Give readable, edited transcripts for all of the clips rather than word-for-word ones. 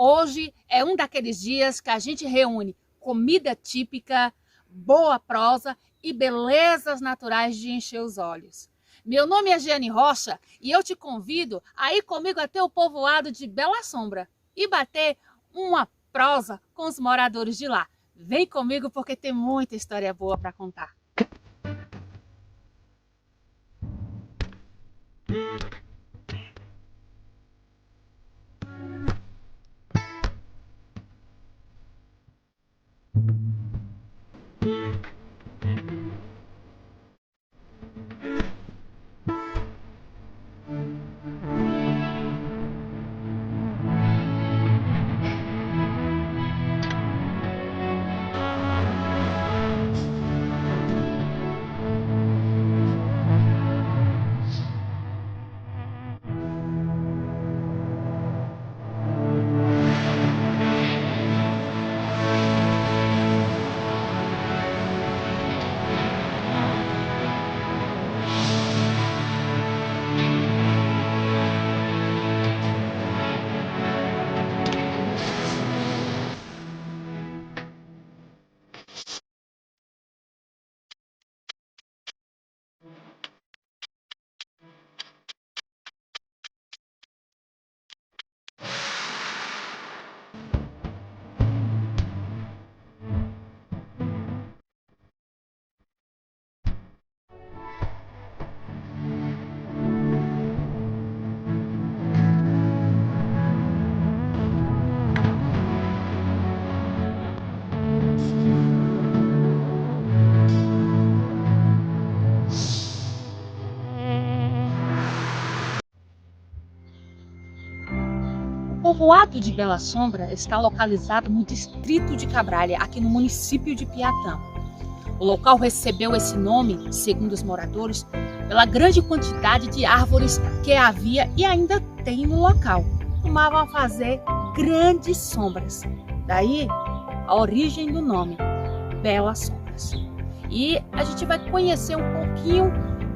Hoje é um daqueles dias que a gente reúne comida típica, boa prosa e belezas naturais de encher os olhos. Meu nome é Giane Rocha e eu te convido a ir comigo até o povoado de Bela Sombra e bater uma prosa com os moradores de lá. Vem comigo porque tem muita história boa para contar. O povoado de Bela Sombra está localizado no distrito de Cabralha, aqui no município de Piatã. O local recebeu esse nome, segundo os moradores, pela grande quantidade de árvores que havia e ainda tem no local. Costumavam fazer grandes sombras. Daí a origem do nome, Bela Sombras. E a gente vai conhecer um pouquinho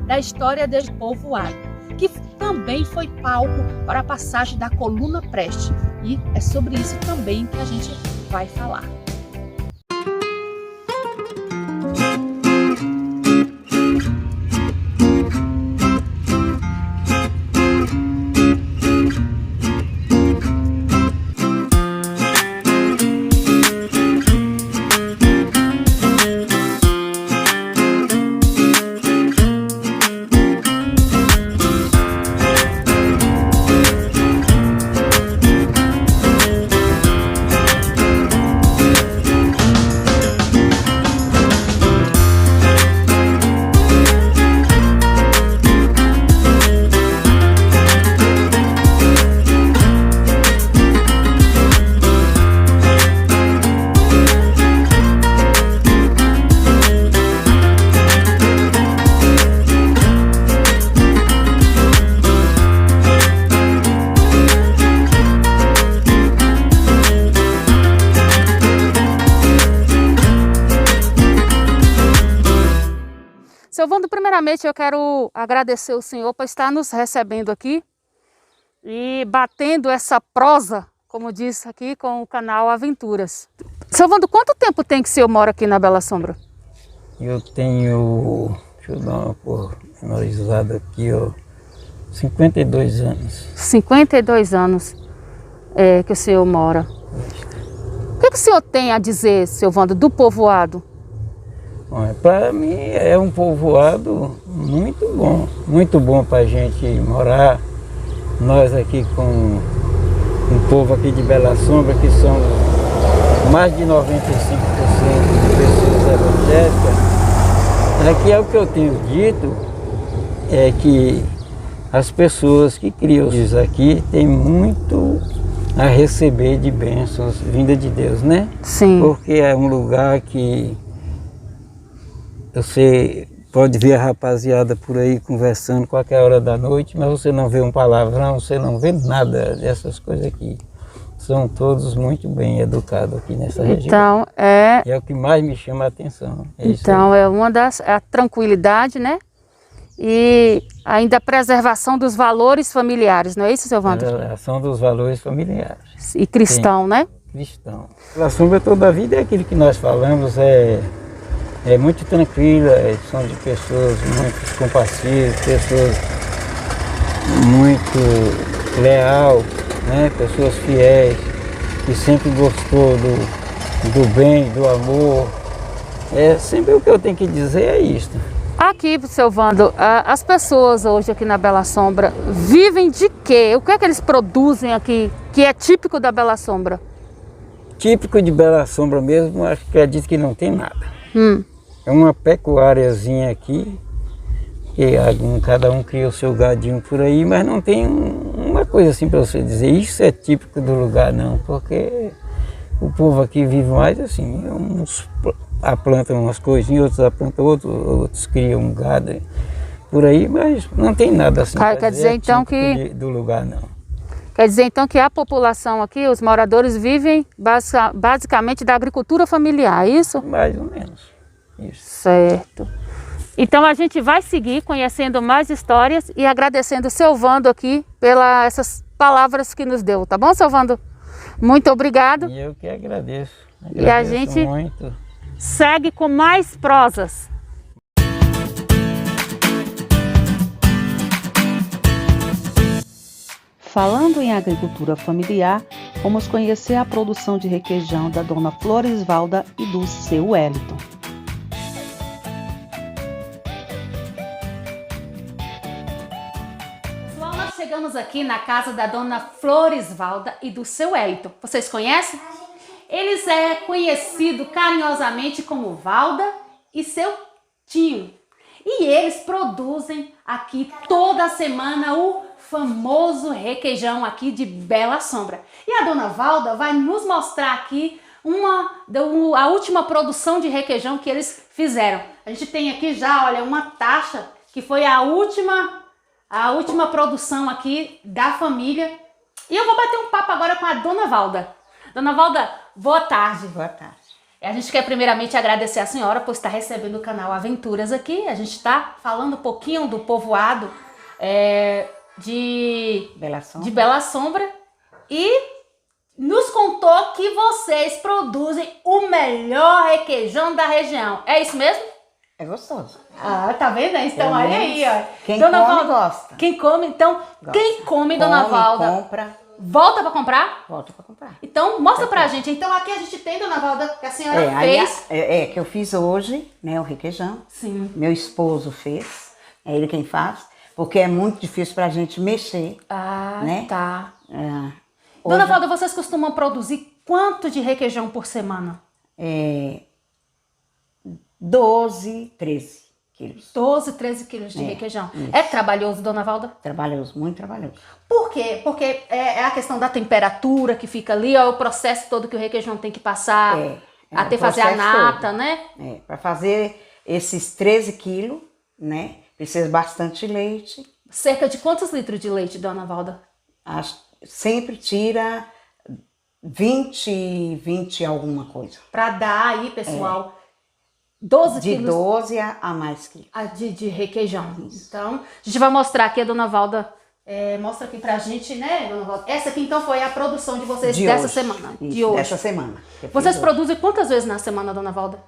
da história desse povoado, que também foi palco para a passagem da coluna Preste. E é sobre isso também que a gente vai falar. Seu Wando, primeiramente eu quero agradecer o senhor por estar nos recebendo aqui e batendo essa prosa, como disse aqui, com o canal Aventuras. Seu Wando, quanto tempo tem que o senhor mora aqui na Bela Sombra? Eu tenho, deixa eu dar uma pormenorizada aqui, ó, 52 anos. 52 anos que o senhor mora. O que o senhor tem a dizer, seu Wando, do povoado? Para mim é um povoado muito bom para a gente morar. Nós aqui com um povo aqui de Bela Sombra, que são mais de 95% de pessoas evangélicas. Aqui é o que eu tenho dito, é que as pessoas que criam aqui têm muito a receber de bênçãos vinda de Deus, né? Sim. Porque é um lugar que você pode ver a rapaziada por aí conversando qualquer hora da noite, mas você não vê um palavrão, você não vê nada dessas coisas aqui. São todos muito bem educados aqui nessa região. Então, é o que mais me chama a atenção. Então, é uma das... a tranquilidade, né? e ainda a preservação dos valores familiares, não é isso, seu Wander? Preservação dos valores familiares. E cristão, né? Cristão. A sombra toda a vida é aquilo que nós falamos, é muito tranquila, são de pessoas muito compassivas, pessoas muito leal, né? Pessoas fiéis, que sempre gostou do bem, do amor. Sempre o que eu tenho que dizer é isto. Aqui, seu Wando, as pessoas hoje aqui na Bela Sombra vivem de quê? O que é que eles produzem aqui que é típico da Bela Sombra? Típico de Bela Sombra mesmo, acredito que não tem nada. É uma pecuáriazinha aqui, que cada um cria o seu gadinho por aí, mas não tem uma coisa assim para você dizer, isso é típico do lugar não, porque o povo aqui vive mais assim, uns plantam umas coisinhas, outros plantam outros criam um gado por aí, mas não tem nada assim. Quer dizer então que do lugar não. Quer dizer então que a população aqui, os moradores vivem basicamente da agricultura familiar, é isso? Mais ou menos. Isso. Certo. Então a gente vai seguir conhecendo mais histórias e agradecendo o seu Wando aqui pelas essas palavras que nos deu, tá bom, seu Wando? Muito obrigado. E eu que agradeço. E a gente muito. Segue com mais prosas. Falando em agricultura familiar, vamos conhecer a produção de requeijão da dona Floresvalda e do seu Wellington. Pessoal, nós chegamos aqui na casa da dona Floresvalda e do seu Wellington. Vocês conhecem? Eles é conhecido carinhosamente como Valda e seu Tinho. E eles produzem aqui toda semana o famoso requeijão aqui de Bela Sombra. E a dona Valda vai nos mostrar aqui a última produção de requeijão que eles fizeram. A gente tem aqui já, olha, uma taxa que foi a última produção aqui da família. E eu vou bater um papo agora com a dona Valda. Dona Valda, boa tarde. Boa tarde. A gente quer primeiramente agradecer a senhora por estar recebendo o canal Aventuras aqui. A gente está falando um pouquinho do povoado de Bela Sombra e nos contou que vocês produzem o melhor requeijão da região. É isso mesmo? É gostoso. Ah, tá vendo? Então, olha aí, ó. Quem dona come, Valda, gosta. Quem come, então, gosta. Quem come, dona Valda, compra. Volta para comprar? Volta para comprar. Então, mostra pra gente. Então, aqui a gente tem, dona Valda, que a senhora fez. Que eu fiz hoje, né, o requeijão. Sim. Meu esposo fez, é ele quem faz, porque é muito difícil pra gente mexer. Ah, né? tá. Hoje, Dona Valda, vocês costumam produzir quanto de requeijão por semana? 12, 13 quilos. 12, 13 quilos de requeijão. Isso. É trabalhoso, dona Valda? Trabalhoso, muito trabalhoso. Por quê? Porque é a questão da temperatura que fica ali, ó, o processo todo que o requeijão tem que passar até fazer a nata, todo, né? Para fazer esses 13 quilos, né? Precisa bastante leite. Cerca de quantos litros de leite, dona Valda? Sempre tira 20 alguma coisa. Para dar aí, pessoal, 12 de quilos. 12 a mais quilos. De requeijão. Isso. Então, a gente vai mostrar aqui, a dona Valda mostra aqui pra gente, né, dona Valda? Essa aqui, então, foi a produção de vocês dessa semana. Isso, de hoje. Dessa semana. Vocês produzem quantas vezes na semana, dona Valda?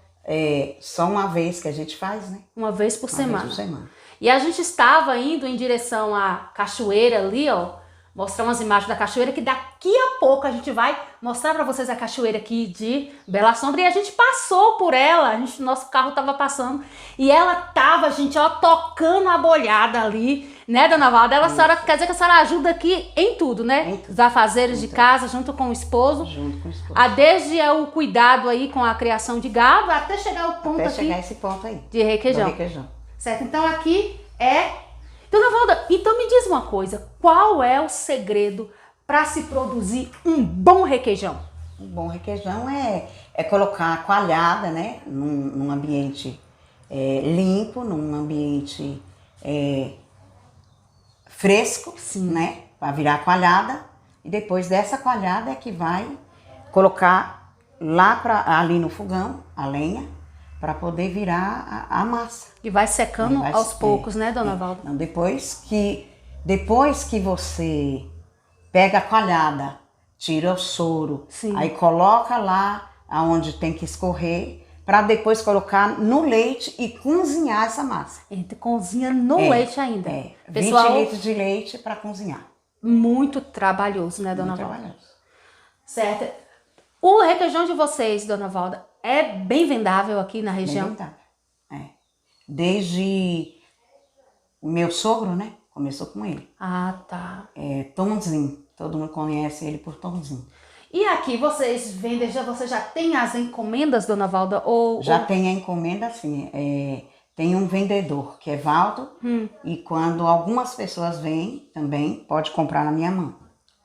Só uma vez que a gente faz, né? Uma vez por semana. Vez por semana. E a gente estava indo em direção à cachoeira ali, ó. Mostrar umas imagens da cachoeira, que daqui a pouco a gente vai mostrar para vocês a cachoeira aqui de Bela Sombra. E a gente passou por ela, nosso carro estava passando. E ela tava, gente, ó, tocando a boiada ali, né, dona Valda? A senhora, quer dizer que a senhora ajuda aqui em tudo, né? Em tudo. Os afazeres de casa, junto com o esposo. Junto com o esposo. Desde o cuidado aí com a criação de gado, até chegar ao ponto aqui. Até chegar esse ponto aí. De requeijão. Do requeijão. Certo, então aqui Dona Valda, então me diz uma coisa, qual é o segredo para se produzir um bom requeijão? Um bom requeijão é colocar a coalhada, né, num ambiente limpo, num ambiente fresco, né, para virar coalhada, e depois dessa coalhada é que vai colocar ali no fogão a lenha, para poder virar a massa. E vai secando Vai aos se- poucos, né, dona Valda? Não, depois que você pega a coalhada, tira o soro, Sim. aí coloca lá aonde tem que escorrer, para depois colocar no leite e cozinhar essa massa. Ele cozinha no leite ainda. 20 Pessoal, litros de leite para cozinhar. muito trabalhoso, né, dona Muito Valda? trabalhoso. Certo. O requeijão de vocês, dona Valda, é bem vendável aqui na Bem região? vendável. Desde o meu sogro, né? Começou com ele. Ah, tá. Tomzinho. Todo mundo conhece ele por Tomzinho. E aqui vocês vendem, você já tem as encomendas, dona Valda? Já tem a encomenda assim. Tem um vendedor que é Valdo. E quando algumas pessoas vêm também, pode comprar na minha mão.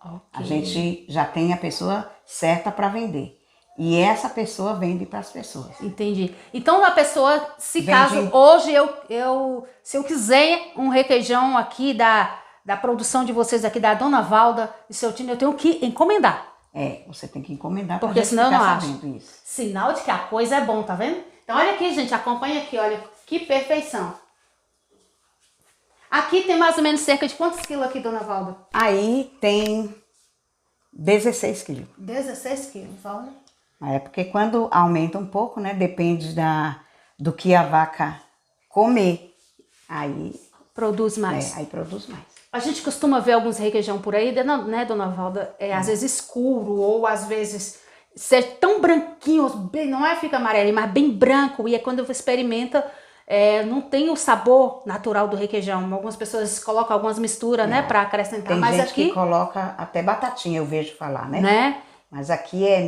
Ok. A gente já tem a pessoa certa para vender. E essa pessoa vende para as pessoas. Entendi. Então a pessoa, se Vende. caso hoje se eu quiser um requeijão aqui da produção de vocês aqui, da dona Valda e seu Tino, eu tenho que encomendar. Você tem que encomendar Porque pra senão eu ficar não acho. sabendo isso. Sinal de que a coisa é bom, tá vendo? Então olha aqui, gente, acompanha aqui, olha que perfeição. Aqui tem mais ou menos cerca de quantos quilos aqui, dona Valda? Aí tem 16 quilos. 16 quilos, olha. Porque quando aumenta um pouco, né? Depende do que a vaca comer. Aí Produz mais. aí produz mais. A gente costuma ver alguns requeijão por aí, né, dona Valda? Às vezes escuro, ou às vezes ser tão branquinho, não fica amarelinho, mas bem branco. E é quando você experimenta, não tem o sabor natural do requeijão. Algumas pessoas colocam algumas misturas, né, para acrescentar. Tem Mas gente aqui, que coloca até batatinha, eu vejo falar, né? né? Mas aqui é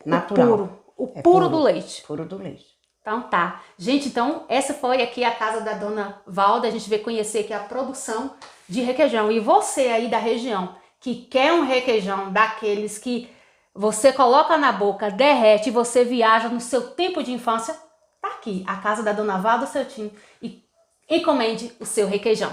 natural. O puro do leite. Puro do leite. Então tá. Gente, então essa foi aqui a casa da dona Valda. A gente veio conhecer aqui a produção de requeijão. E você aí da região que quer um requeijão daqueles que você coloca na boca, derrete e você viaja no seu tempo de infância, tá aqui a casa da dona Valda Celtinho e encomende o seu requeijão.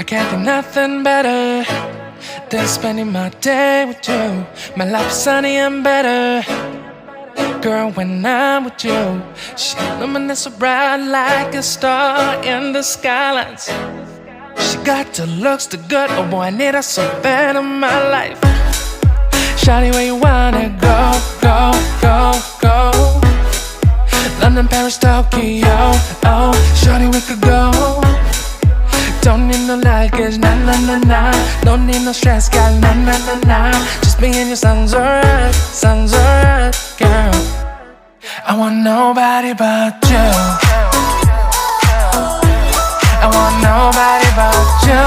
I can't think nothing better than spending my day with you. My life's sunny and better, girl, when I'm with you. She luminous so bright like a star in the skylines. She got the looks, the good, oh boy, I need her so bad in my life. Shawty, where you wanna go, go, go, go? London, Paris, Tokyo, oh, shawty, we could go. Don't need no luggage, nah, nah, nah, nah. Don't need no stress, girl, nah, nah, nah, nah. Just me and you sounds alright, girl. I want nobody but you. I want nobody but you.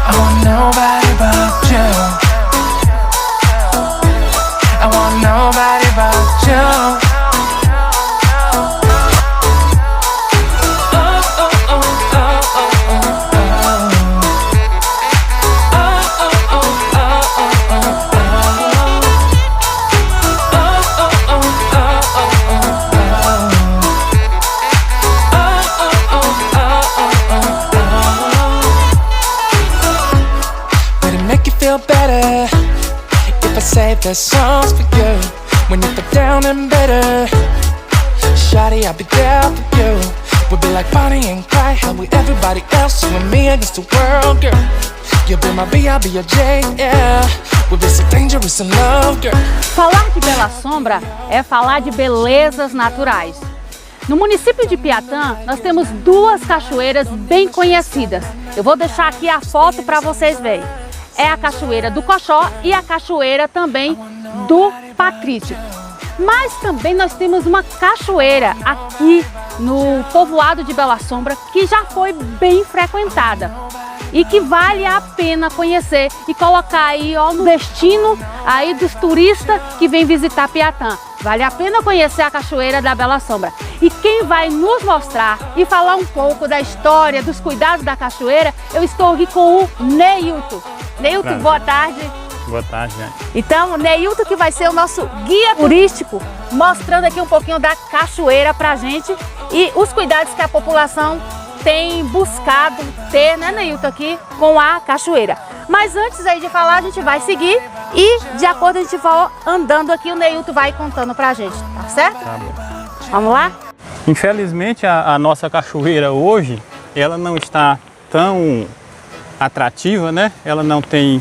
I want nobody but you. I want nobody but you. Better if I say there's songs for you when you feel down and bitter. Shawty, I'll be there for you. We'll be like Bonnie and Clyde, how we everybody else, you and me against the world, girl. You'll be my B, I'll be your J, yeah. We'll be so dangerous in love, girl. Falar de Bela Sombra é falar de belezas naturais. No município de Piatã, nós temos duas cachoeiras bem conhecidas. Eu vou deixar aqui a foto para vocês verem. É a Cachoeira do Coxó e a cachoeira também do Patrício. Mas também nós temos uma cachoeira aqui no povoado de Bela Sombra que já foi bem frequentada e que vale a pena conhecer e colocar aí no destino aí dos turistas que vêm visitar Piatã. Vale a pena conhecer a cachoeira da Bela Sombra. E quem vai nos mostrar e falar um pouco da história, dos cuidados da cachoeira, eu estou aqui com o Neilton. Neilton, boa tarde. Boa tarde, gente. Então, o Neilton que vai ser o nosso guia turístico, mostrando aqui um pouquinho da cachoeira pra gente e os cuidados que a população tem buscado ter, né, Neilton, aqui com a cachoeira. Mas antes aí de falar, a gente vai seguir e de acordo a gente for andando aqui, o Neilton vai contando pra gente, tá certo? Tá bom. Vamos lá? Infelizmente a nossa cachoeira hoje, ela não está tão atrativa, né? Ela não tem,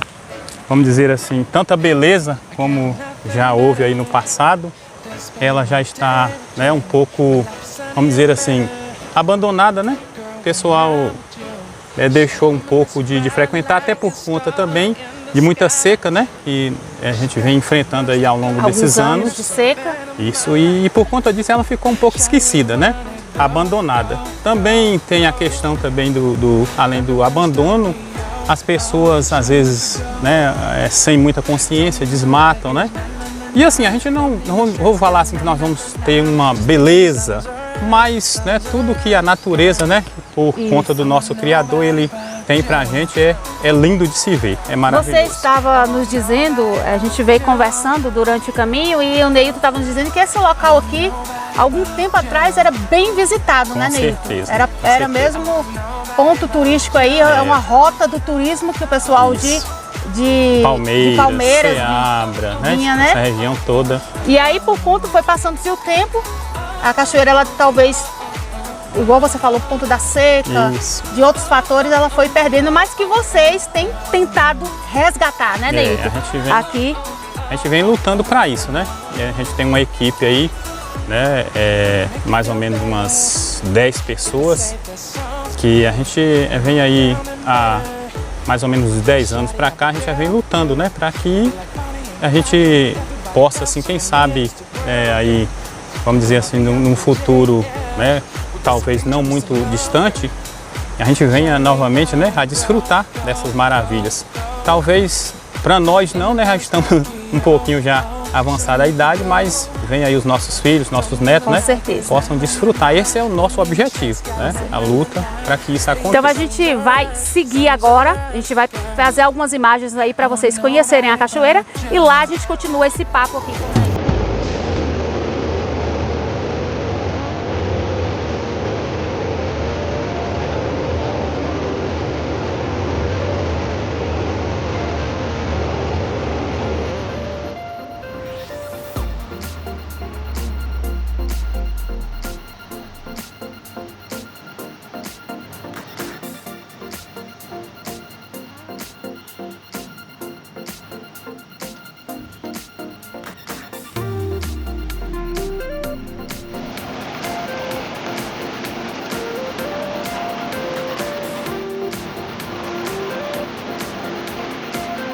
vamos dizer assim, tanta beleza como já houve aí no passado. Ela já está, né, um pouco, vamos dizer assim, abandonada, né? O pessoal deixou um pouco de frequentar, até por conta também de muita seca, né? E a gente vem enfrentando aí ao longo desses anos de seca. Isso, e por conta disso ela ficou um pouco esquecida, né? Abandonada. Também tem a questão também além do abandono, as pessoas às vezes, né, sem muita consciência, desmatam, né? E assim, a gente não vou falar assim que nós vamos ter uma beleza, mas, né, tudo que a natureza, né, por conta do nosso Criador, ele tem pra gente é lindo de se ver, é maravilhoso. Você estava nos dizendo, a gente veio conversando durante o caminho e o Neilton estava nos dizendo que esse local aqui, algum tempo atrás, era bem visitado, né, Neilton? Certeza, era mesmo ponto turístico aí, é uma rota do turismo que o pessoal de Palmeiras Ceabra, vinha, né? Essa região toda. E aí, por conta, foi passando-se o tempo, a cachoeira, ela talvez, igual você falou, por conta da seca, de outros fatores, ela foi perdendo, mas que vocês têm tentado resgatar, né, Neilton? A gente vem lutando para isso, né? A gente tem uma equipe aí, né? Mais ou menos umas 10 pessoas, que a gente vem aí há mais ou menos 10 anos para cá, a gente já vem lutando, né? Para que a gente possa, assim, quem sabe, aí, vamos dizer assim, num futuro, né, talvez não muito distante, a gente venha novamente, né, a desfrutar dessas maravilhas. Talvez para nós não, né, já estamos um pouquinho já avançada a idade, mas vem aí os nossos filhos, nossos netos, né, possam desfrutar. Esse é o nosso objetivo, né, a luta para que isso aconteça. Então a gente vai seguir agora, a gente vai fazer algumas imagens aí para vocês conhecerem a cachoeira e lá a gente continua esse papo aqui.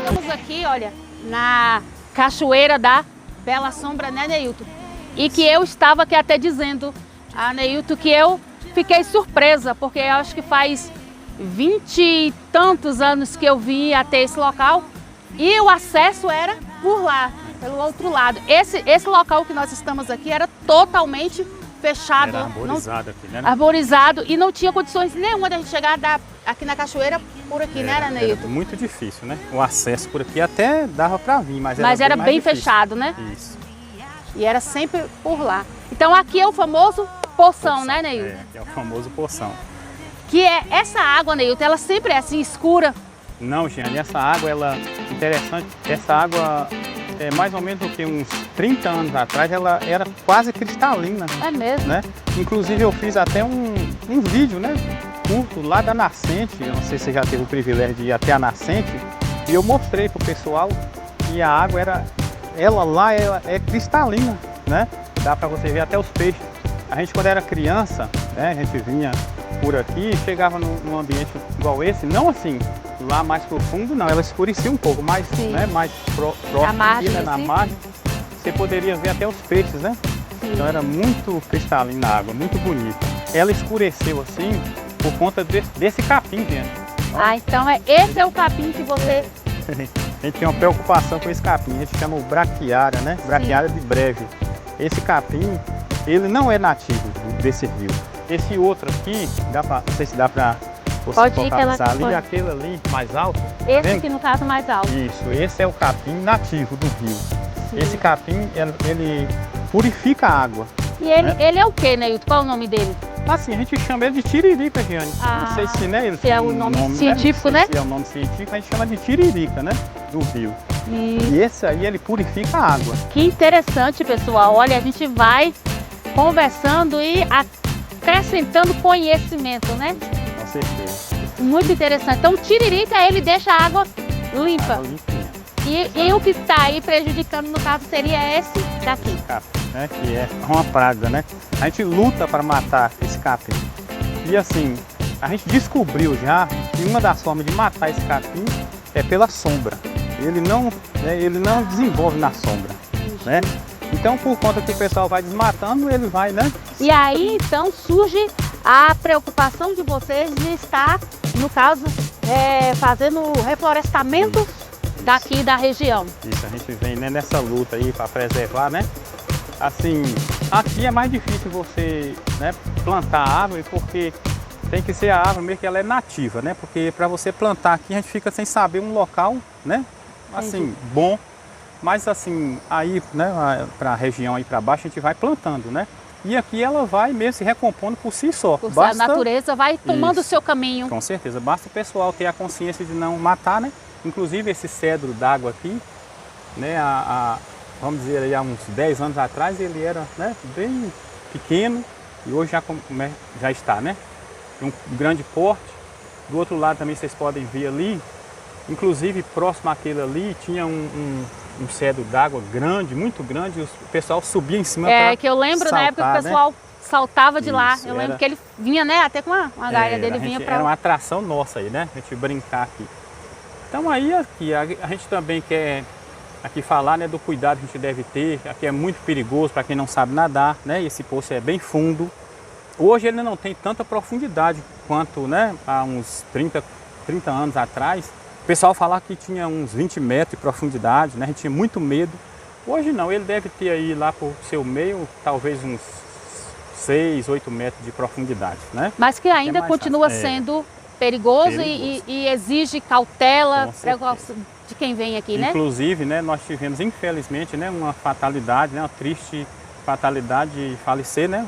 Estamos aqui, olha, na cachoeira da Bela Sombra, né, Neilton? E que eu estava aqui até dizendo a Neilton que eu fiquei surpresa, porque eu acho que faz 20 e tantos anos que eu vim até esse local e o acesso era por lá, pelo outro lado. Esse local que nós estamos aqui era totalmente fechado. Era arborizado aqui, né? Arborizado e não tinha condições nenhuma de a gente chegar aqui na cachoeira por aqui, né, Neilton? Era muito difícil, né? O acesso por aqui até dava para vir, mas era bem difícil. Fechado, né? Isso. E era sempre por lá. Então aqui é o famoso poção, né, Neilton? É o famoso poção. Que é essa água, Neilton, ela sempre é assim, escura? Não, Giane, essa água, ela interessante, essa água, mais ou menos que uns 30 anos atrás, ela era quase cristalina. É mesmo? Né? Inclusive eu fiz até um vídeo, né, curto lá da nascente, eu não sei se você já teve o privilégio de ir até a nascente, e eu mostrei pro pessoal que a água ela é cristalina, né? Dá para você ver até os peixes. A gente, quando era criança, né, a gente vinha por aqui e chegava num ambiente igual esse, não assim, lá mais profundo, não, ela escurecia um pouco, mas né, mais próximo aqui, né, na margem, você poderia ver até os peixes, né? Sim. Então era muito cristalina a água, muito bonita. Ela escureceu assim por conta desse capim, gente. Ah, então esse é o capim que você... A gente tem uma preocupação com esse capim, a gente chama o braquiária, né? Braquiária de breve. Esse capim, ele não é nativo desse rio. Esse outro aqui, não sei se dá pra você focalizar ali, pode. Aquele ali mais alto. Esse aqui no caso mais alto. Isso, esse é o capim nativo do rio. Sim. Esse capim, ele purifica a água. E ele é o quê, Neilton? Qual é o nome dele? Assim, a gente chama ele de tiririca, Giane. Ah, não sei se, né, ele se é o nome científico, né? Se é o nome científico, a gente chama de tiririca, né? Do rio. E esse aí, ele purifica a água. Que interessante, pessoal. Olha, a gente vai conversando e acrescentando conhecimento, né? Com certeza. Muito interessante. Então, o tiririca, ele deixa a água limpa. E o que está aí prejudicando, no caso, seria esse daqui. Capim, né? Que é uma praga, né? A gente luta para matar esse capim. E assim, a gente descobriu já que uma das formas de matar esse capim é pela sombra. Ele não desenvolve na sombra, né? Então, por conta que o pessoal vai desmatando, ele vai, né? E aí, então, surge a preocupação de vocês de estar, no caso, fazendo reflorestamento daqui da região. Isso, a gente vem, né, nessa luta aí para preservar, né? Assim, aqui é mais difícil você, né, plantar árvore, porque tem que ser a árvore mesmo que ela é nativa, né? Porque para você plantar aqui, a gente fica sem saber um local, né? Assim, bom. Mas assim, aí, né, para a região aí para baixo, a gente vai plantando, né? E aqui ela vai mesmo se recompondo por si só. A natureza vai tomando o seu caminho. Com certeza, basta o pessoal ter a consciência de não matar, né? Inclusive esse cedro d'água aqui, né, vamos dizer aí, há uns 10 anos atrás, ele era, né, bem pequeno e hoje já está, né? Tem um grande porte. Do outro lado também vocês podem ver ali, inclusive próximo àquele ali, tinha um cedro d'água grande, muito grande, e o pessoal subia em cima para que eu lembro saltar, na época que o pessoal saltava de lá. Eu lembro que ele vinha, né, até com uma gaia dele vinha para... Era uma atração nossa aí, né? A gente brincar aqui. Então aí aqui, a gente também quer aqui falar, né, do cuidado que a gente deve ter. Aqui é muito perigoso para quem não sabe nadar, né? Esse poço é bem fundo. Hoje ele não tem tanta profundidade quanto, né, há uns 30 anos atrás. O pessoal falava que tinha uns 20 metros de profundidade, né? A gente tinha muito medo. Hoje não, ele deve ter aí lá por seu meio, talvez uns 6, 8 metros de profundidade, né? Mas que ainda continua sendo perigoso. E exige cautela de quem vem aqui, né? Inclusive, né, nós tivemos, infelizmente, né, uma fatalidade, né, uma triste fatalidade de falecer, né?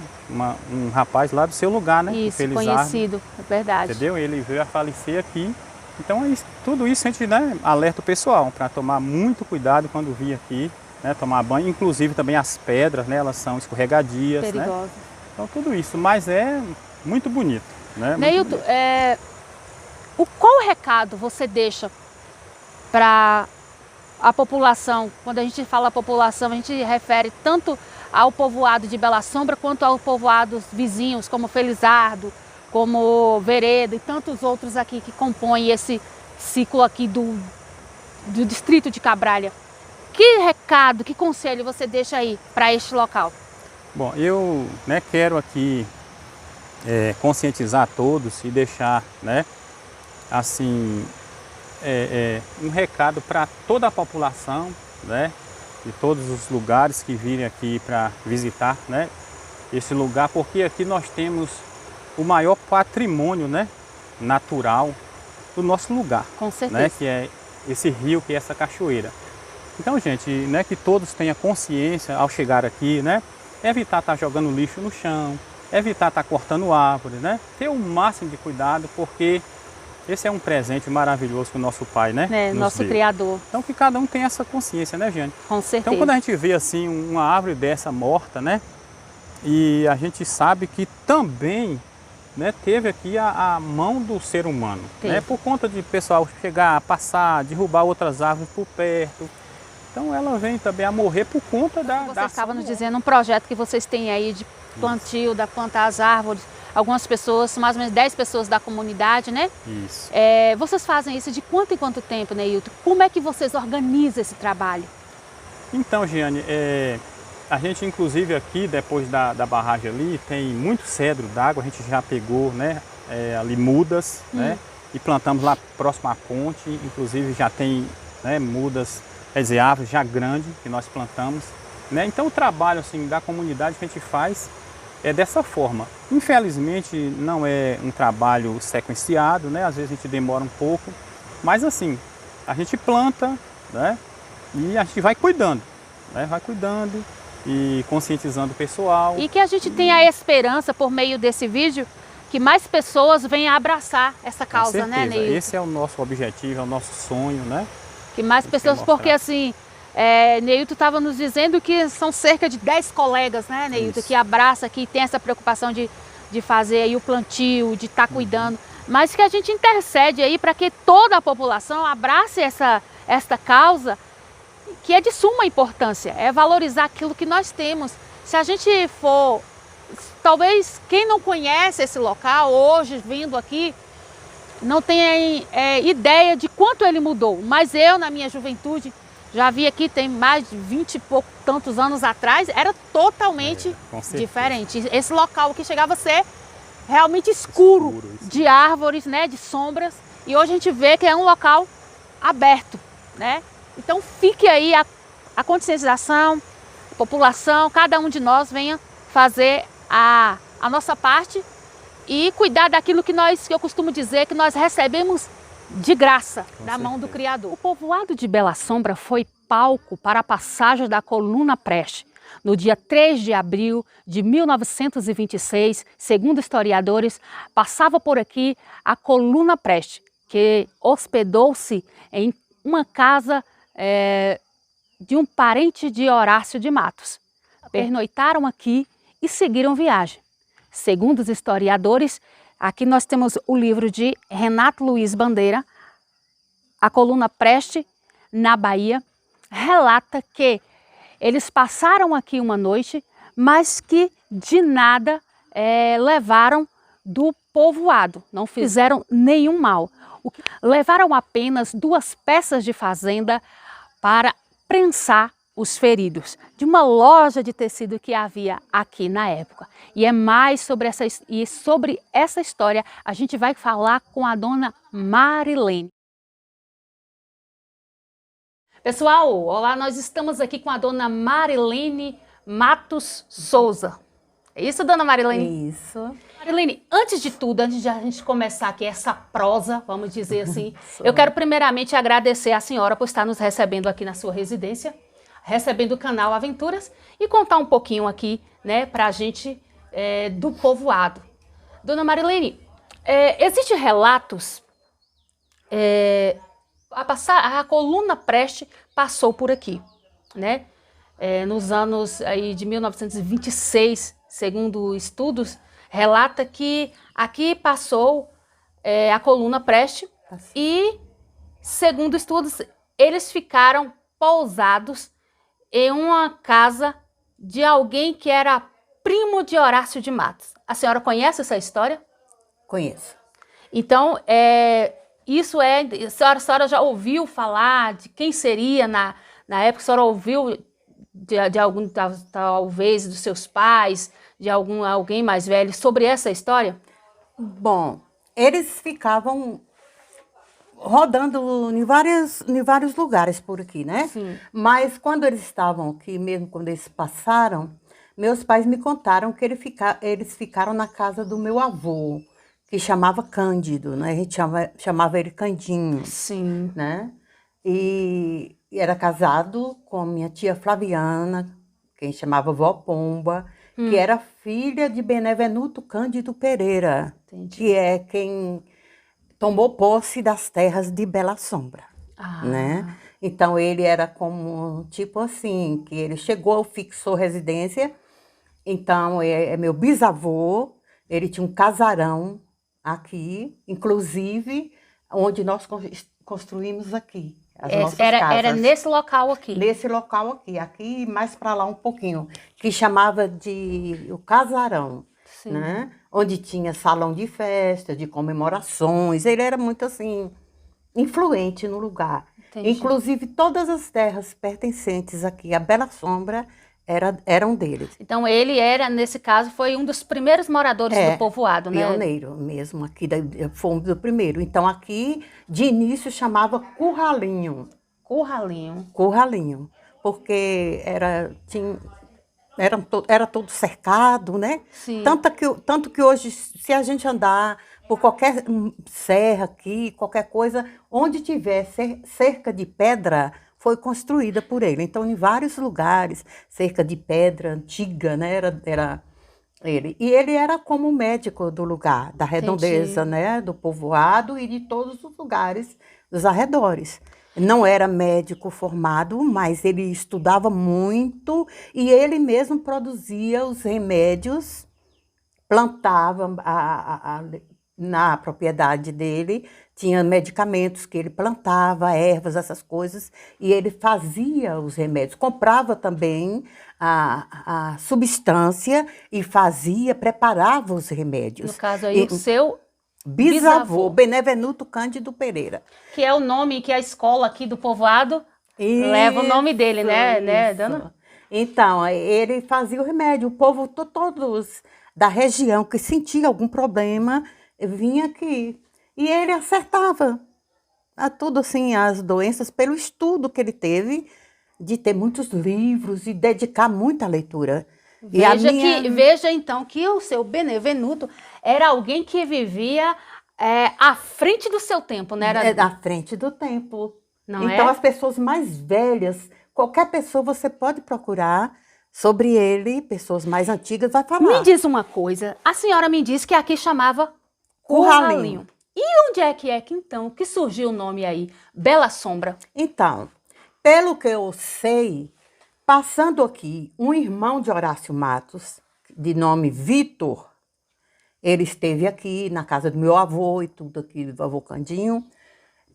Um rapaz lá do seu lugar, né? Isso, conhecido, é verdade. Entendeu? Ele veio a falecer aqui. Então, tudo isso a gente, né, alerta o pessoal para tomar muito cuidado quando vir aqui, né, tomar banho. Inclusive também as pedras, né, elas são escorregadias, perigosas, né? Então tudo isso, mas é muito bonito, né? Neilton, qual recado você deixa para a população? Quando a gente fala população, a gente refere tanto ao povoado de Bela Sombra quanto aos povoados vizinhos, como Felizardo, como Veredas e tantos outros aqui que compõem esse ciclo aqui do distrito de Cabralha. Que recado, que conselho você deixa aí para este local? Bom, eu, né, quero aqui conscientizar todos e deixar, né, assim, um recado para toda a população, né, de todos os lugares que virem aqui para visitar, né, esse lugar, porque aqui nós temos o maior patrimônio, né, natural do nosso lugar. Com certeza. Né, que é esse rio, que é essa cachoeira. Então, gente, né, que todos tenham consciência ao chegar aqui, né, evitar estar jogando lixo no chão, evitar estar cortando árvore, né, ter o máximo de cuidado, porque esse é um presente maravilhoso que o nosso Pai, né, nosso deu. Criador. Então, que cada um tenha essa consciência, né, Giane? Com certeza. Então, quando a gente vê assim uma árvore dessa morta, né, e a gente sabe que também, né, teve aqui a mão do ser humano, né, por conta de pessoal chegar, passar, derrubar outras árvores por perto. Então ela vem também a morrer por conta da... Você estava nos dizendo um projeto que vocês têm aí de plantio, da plantar as árvores. Algumas pessoas, mais ou menos 10 pessoas da comunidade, né? Isso. Vocês fazem isso de quanto em quanto tempo, Neilton? Como é que vocês organizam esse trabalho? Então, Giane, a gente inclusive aqui, depois da barragem ali, tem muito cedro d'água. A gente já pegou, né, ali mudas, né? E plantamos lá próximo à ponte. Inclusive já tem, né, mudas, quer dizer, árvores já grandes que nós plantamos, né? Então o trabalho assim da comunidade que a gente faz é dessa forma. Infelizmente não é um trabalho sequenciado, né? Às vezes a gente demora um pouco, mas assim, a gente planta, né? E a gente vai cuidando, né? Vai cuidando, e conscientizando o pessoal. E que a gente tenha a esperança, por meio desse vídeo, que mais pessoas venham abraçar essa causa, Com né, certeza. Neilton? Esse é o nosso objetivo, é o nosso sonho, né? Que mais Tem que pessoas, mostrar. porque assim, Neilton estava nos dizendo que são cerca de 10 colegas, né, Neilton, Isso. que abraça, que tem essa preocupação de fazer aí o plantio, de estar cuidando, mas que a gente intercede aí para que toda a população abrace esta causa, que é de suma importância, é valorizar aquilo que nós temos. Se a gente for, talvez quem não conhece esse local hoje, vindo aqui, não tenha ideia de quanto ele mudou, mas eu, na minha juventude, já vi aqui, tem mais de 20 e poucos tantos anos atrás, era totalmente Com certeza. diferente. Esse local aqui chegava a ser realmente escuro, isso. de árvores, né, de sombras, e hoje a gente vê que é um local aberto, né? Então fique aí a conscientização, a população, cada um de nós venha fazer a nossa parte e cuidar daquilo que eu costumo dizer, que nós recebemos de graça da mão do Criador. O povoado de Bela Sombra foi palco para a passagem da coluna Preste. No dia 3 de abril de 1926, segundo historiadores, passava por aqui a coluna Preste, que hospedou-se em uma casa de um parente de Horácio de Matos. Pernoitaram aqui e seguiram viagem. Segundo os historiadores, aqui nós temos o livro de Renato Luiz Bandeira, A Coluna Preste, na Bahia, relata que eles passaram aqui uma noite, mas que de nada levaram do povoado, não fizeram nenhum mal. Levaram apenas 2 peças de fazenda para prensar os feridos, de uma loja de tecido que havia aqui na época. E é mais sobre essa história a gente vai falar com a dona Marilene. Pessoal, olá, nós estamos aqui com a dona Marilene Matos Souza. É isso, dona Marilene? Isso. Marilene, antes de tudo, antes de a gente começar aqui essa prosa, vamos dizer assim, eu quero primeiramente agradecer a senhora por estar nos recebendo aqui na sua residência, recebendo o canal Aventuras e contar um pouquinho aqui, né, pra gente do povoado. Dona Marilene, existem relatos, a coluna Preste passou por aqui, né, nos anos aí de 1926, segundo estudos, relata que aqui passou a coluna Preste e, segundo estudos, eles ficaram pousados em uma casa de alguém que era primo de Horácio de Matos. A senhora conhece essa história? Conheço. Então, a senhora já ouviu falar de quem seria na época? A senhora ouviu de algum, talvez, dos seus pais, de alguém mais velho, sobre essa história? Bom, eles ficavam rodando em vários lugares por aqui, né? Sim. Mas quando eles estavam aqui, mesmo quando eles passaram, meus pais me contaram que eles ficaram na casa do meu avô, que chamava Cândido, né? A gente chamava ele Candinho, Sim. né? E era casado com minha tia Flaviana, quem chamava Vó Pomba, que era filha de Benevenuto Cândido Pereira, Entendi. que é quem tomou posse das terras de Bela Sombra, né? Então ele era como, tipo assim, que ele chegou, fixou residência, então é meu bisavô, ele tinha um casarão aqui, inclusive onde nós construímos aqui. As nossas Era casas. nesse local aqui? Nesse local aqui mais para lá um pouquinho, que chamava de o casarão, Sim. né? Onde tinha salão de festa, de comemorações. Ele era muito assim influente no lugar. Entendi. Inclusive todas as terras pertencentes aqui a Bela Sombra eram deles. Então ele era, nesse caso, foi um dos primeiros moradores do povoado, né? Pioneiro mesmo, aqui foi um do primeiro. Então aqui, de início, chamava Curralinho. Curralinho. Curralinho, porque era todo cercado, né? Sim. Tanto que hoje, se a gente andar por qualquer serra aqui, qualquer coisa, onde tiver cerca de pedra, foi construída por ele. Então, em vários lugares, cerca de pedra antiga, né, era ele. E ele era como médico do lugar, da redondeza, Entendi. né, do povoado e de todos os lugares dos arredores. Não era médico formado, mas ele estudava muito e ele mesmo produzia os remédios, plantava na propriedade dele, tinha medicamentos que ele plantava, ervas, essas coisas, e ele fazia os remédios. Comprava também a substância e preparava os remédios. No caso aí, E o seu bisavô, Benevenuto Cândido Pereira. que é o nome que a escola aqui do povoado leva o nome dele, né, Isso. dona? Então, ele fazia o remédio. O povo, todos da região que sentia algum problema, vinha aqui. E ele acertava a tudo assim, as doenças, pelo estudo que ele teve, de ter muitos livros e dedicar muita leitura. Veja então que o seu Benevenuto era alguém que vivia à frente do seu tempo, né? É da frente do tempo. Não Então, é? as pessoas mais velhas, qualquer pessoa você pode procurar sobre ele, pessoas mais antigas, vai falar. Me diz uma coisa, a senhora me disse que aqui chamava Curralinho. E onde é que então que surgiu o nome aí, Bela Sombra? Então, pelo que eu sei, passando aqui, um irmão de Horácio Matos, de nome Vitor, ele esteve aqui na casa do meu avô e tudo aqui, do avô Candinho,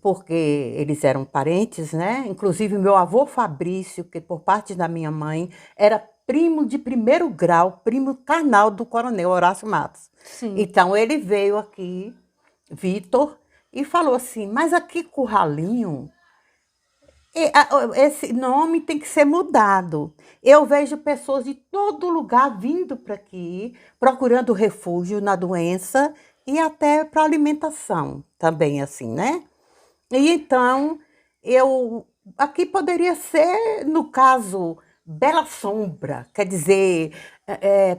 porque eles eram parentes, né? Inclusive, meu avô Fabrício, que por parte da minha mãe, era primo de primeiro grau, primo carnal do coronel Horácio Matos. Sim. Então, ele veio aqui, Vitor, e falou assim, mas aqui Curralinho, esse nome tem que ser mudado. Eu vejo pessoas de todo lugar vindo para aqui, procurando refúgio na doença e até para alimentação também, assim, né? E então, aqui poderia ser, no caso, Bela Sombra, quer dizer,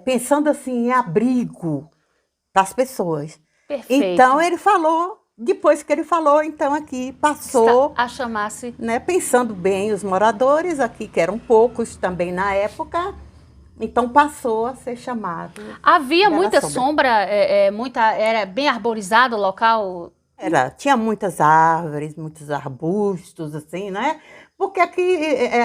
pensando assim em abrigo para as pessoas. Perfeito. Então, ele falou, depois que ele falou, então aqui passou, a chamar-se, né, pensando bem os moradores aqui, que eram poucos também na época, então passou a ser chamado. havia Bela muita Sombra. sombra, era bem arborizado o local. Tinha muitas árvores, muitos arbustos, assim, né? Porque aqui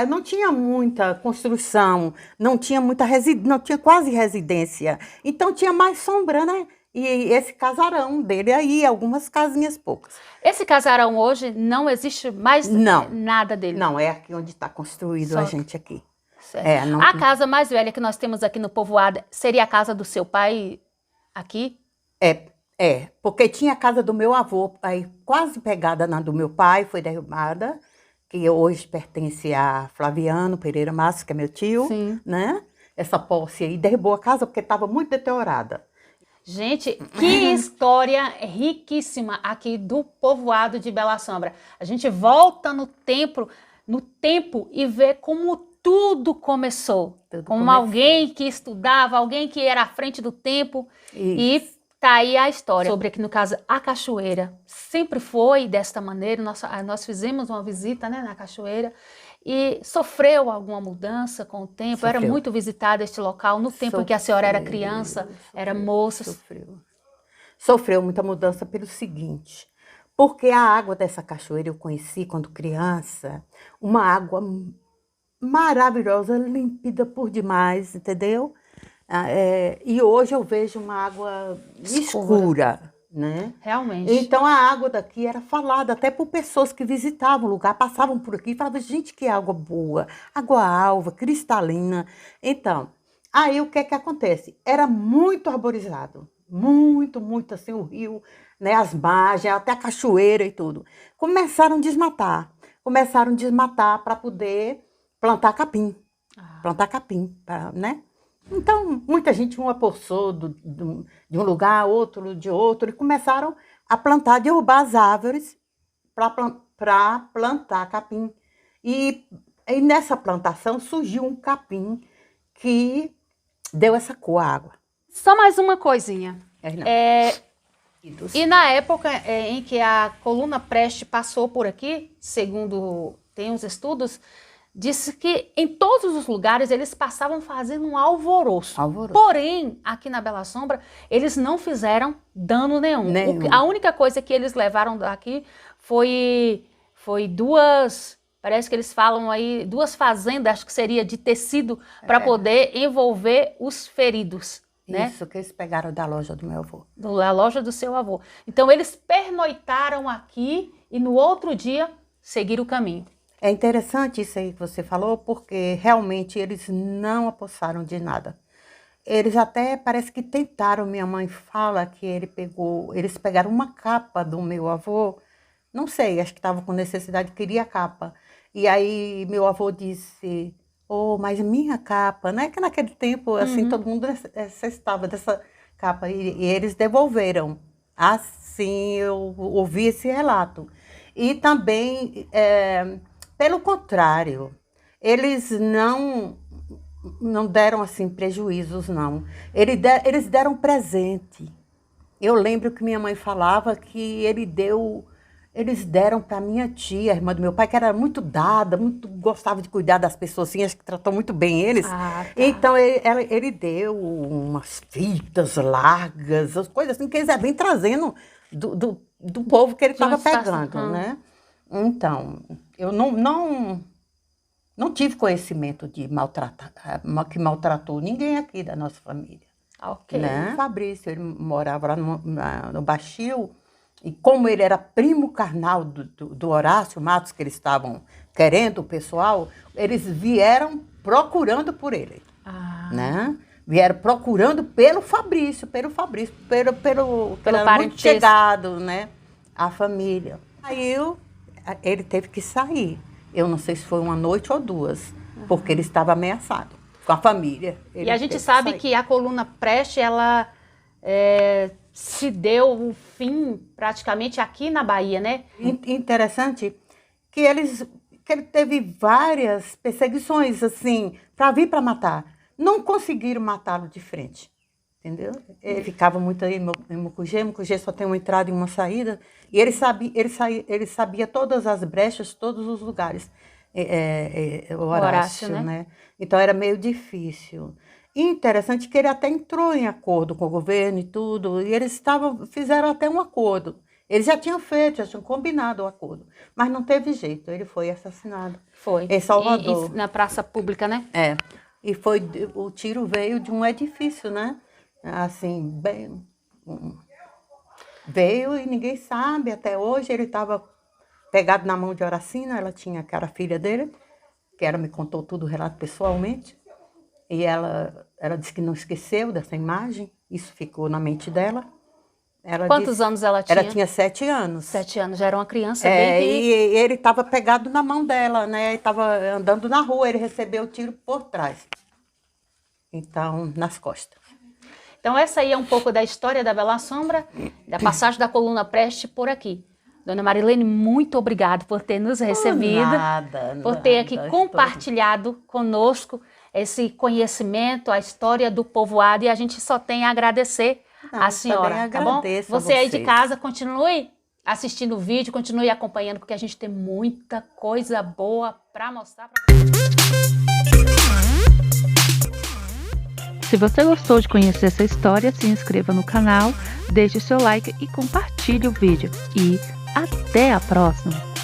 não tinha muita construção, não tinha não tinha quase residência. Então tinha mais sombra, né? E esse casarão dele aí, algumas casinhas poucas. Esse casarão hoje não existe mais Não. nada dele. Não, é aqui onde está construído Só a que- gente aqui. Certo. Não- A casa mais velha que nós temos aqui no povoado seria a casa do seu pai aqui? Porque tinha a casa do meu avô, aí quase pegada na do meu pai, foi derrubada, que hoje pertence a Flaviano Pereira Massa, que é meu tio, Sim. né? Essa posse aí derrubou a casa porque estava muito deteriorada. Gente, que história riquíssima aqui do povoado de Bela Sombra. A gente volta no tempo e vê como tudo começou. Como alguém que estudava, alguém que era à frente do tempo. E tá aí a história. Sobre aqui no caso a cachoeira. Sempre foi desta maneira. Nós fizemos uma visita, né, na cachoeira. E sofreu alguma mudança com o tempo? Era Sofreu. muito visitado este local no tempo em que a senhora era criança, era moça. Sofreu muita mudança pelo seguinte, porque a água dessa cachoeira eu conheci quando criança, uma água maravilhosa, límpida por demais, entendeu? E hoje eu vejo uma água escura, né? Realmente. Então a água daqui era falada até por pessoas que visitavam o lugar, passavam por aqui e falavam, gente, que água boa, água alva, cristalina. Então, aí o que é que acontece? Era muito arborizado, muito, muito assim, o rio, né, as margens, até a cachoeira e tudo. Começaram a desmatar para poder plantar capim, né? Então, muita gente, um apossou de um lugar, outro de outro, e começaram a plantar, derrubar as árvores para plantar capim. E nessa plantação surgiu um capim que deu essa cor à água. Só mais uma coisinha. Não. E na época em que a coluna Preste passou por aqui, segundo tem uns estudos, disse que em todos os lugares eles passavam fazendo um alvoroço. Porém, aqui na Bela Sombra, eles não fizeram dano nenhum. A única coisa que eles levaram daqui foi duas, parece que eles falam aí, 2 fazendas, acho que seria de tecido, para poder envolver os feridos. Né? Isso, que eles pegaram da loja do meu avô. Da loja do seu avô. Então eles pernoitaram aqui e no outro dia seguiram o caminho. É interessante isso aí que você falou, porque realmente eles não apossaram de nada. Eles até parece que tentaram, minha mãe fala que eles pegaram uma capa do meu avô, não sei, acho que estava com necessidade, queria a capa. E aí meu avô disse, mas minha capa, não é que naquele tempo, assim, todo mundo necessitava dessa capa, e eles devolveram. Assim, eu ouvi esse relato. E também, pelo contrário, eles não deram, assim, prejuízos, não. Eles deram presente. Eu lembro que minha mãe falava que eles deram para minha tia, irmã do meu pai, que era muito dada, muito gostava de cuidar das pessoas, assim, acho que tratou muito bem eles. Tá. Então, ele deu umas fitas largas, as coisas assim, que eles vêm trazendo do povo que ele estava pegando, né? Então, eu não tive conhecimento de que maltratou ninguém aqui da nossa família. Ok. Né? O Fabrício, ele morava lá no Baixio, e como ele era primo carnal do Horácio Matos, que eles estavam querendo o pessoal, eles vieram procurando por ele. Né? Vieram procurando pelo Fabrício, pelo muito chegado, né? A família. Aí ele teve que sair. Eu não sei se foi uma noite ou 2, porque ele estava ameaçado com a família. E a gente sabe que a coluna Preste, ela se deu o fim praticamente aqui na Bahia, né? Interessante que ele teve várias perseguições, assim, para vir para matar. Não conseguiram matá-lo de frente, entendeu? Ele ficava muito aí em Mucugê. Mucugê só tem uma entrada e uma saída. E ele sabia todas as brechas, todos os lugares. O Horácio, né? Então era meio difícil. E interessante que ele até entrou em acordo com o governo e tudo, e eles fizeram até um acordo. Eles já tinham combinado o acordo, mas não teve jeito, ele foi assassinado. Foi. Em Salvador. E na praça pública, né? E o tiro veio de um edifício, né? Assim, veio e ninguém sabe, até hoje ele estava pegado na mão de Horacina, ela era filha dele, que ela me contou tudo o relato pessoalmente. E ela disse que não esqueceu dessa imagem, isso ficou na mente dela. Quantos anos ela tinha? Ela tinha 7 anos. 7 anos, já era uma criança E ele estava pegado na mão dela, né? Ele estava andando na rua, ele recebeu o tiro por trás. Então, nas costas. Então, essa aí é um pouco da história da Bela Sombra, da passagem da coluna Preste por aqui. Dona Marilene, muito obrigada por ter nos recebido, por ter aqui compartilhado conosco esse conhecimento, a história do povoado, e a gente só tem a agradecer a senhora, tá bom? Você aí de casa, continue assistindo o vídeo, continue acompanhando, porque a gente tem muita coisa boa para mostrar para vocês. Se você gostou de conhecer essa história, se inscreva no canal, deixe seu like e compartilhe o vídeo. E até a próxima!